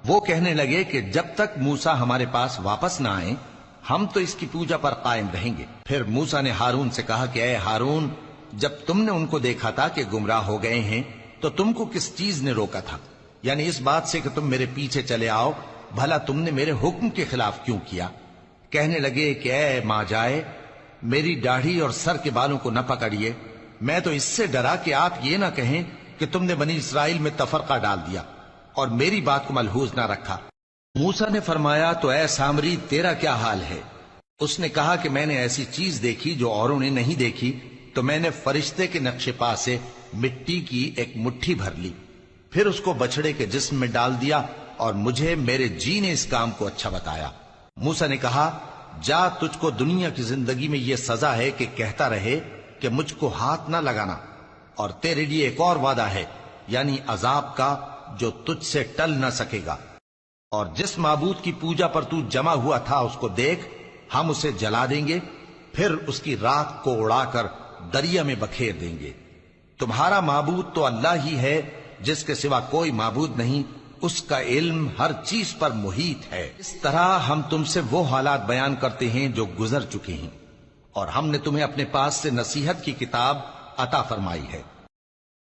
وہ کہنے لگے کہ جب تک موسیٰ ہمارے پاس واپس نہ آئیں ہم تو اس کی پوجا پر قائم رہیں گے۔ پھر موسیٰ نے ہارون سے کہا کہ اے ہارون، جب تم نے ان کو دیکھا تھا کہ گمراہ ہو گئے ہیں تو تم کو کس چیز نے روکا تھا؟ یعنی اس بات سے کہ تم میرے پیچھے چلے آؤ، بھلا تم نے میرے حکم کے خلاف کیوں کیا؟ کہنے لگے کہ اے ماں جائے، میری داڑھی اور سر کے بالوں کو نہ پکڑیے، میں تو اس سے ڈرا کہ آپ یہ نہ کہیں کہ تم نے بنی اسرائیل میں تفرقہ ڈال دیا اور میری بات کو ملحوظ نہ رکھا۔ موسیٰ نے فرمایا تو اے سامری تیرا کیا حال ہے؟ اس نے کہا کہ میں نے ایسی چیز دیکھی جو اوروں نے نہیں دیکھی، تو میں نے فرشتے کے نقش پا سے مٹی کی ایک مٹھی بھر لی، پھر اس کو بچڑے کے جسم میں ڈال دیا اور مجھے میرے جی نے اس کام کو اچھا بتایا۔ موسیٰ نے کہا جا، تجھ کو دنیا کی زندگی میں یہ سزا ہے کہ کہتا رہے کہ مجھ کو ہاتھ نہ لگانا، اور تیرے لیے ایک اور وعدہ ہے، یعنی عذاب کا جو تجھ سے ٹل نہ سکے گا، اور جس معبود کی پوجا پر تو جمع ہوا تھا اس کو دیکھ، ہم اسے جلا دیں گے، پھر اس کی راکھ کو اڑا کر دریا میں بکھیر دیں گے۔ تمہارا معبود تو اللہ ہی ہے جس کے سوا کوئی معبود نہیں، اس کا علم ہر چیز پر محیط ہے۔ اس طرح ہم تم سے وہ حالات بیان کرتے ہیں جو گزر چکے ہیں، اور ہم نے تمہیں اپنے پاس سے نصیحت کی کتاب عطا فرمائی ہے۔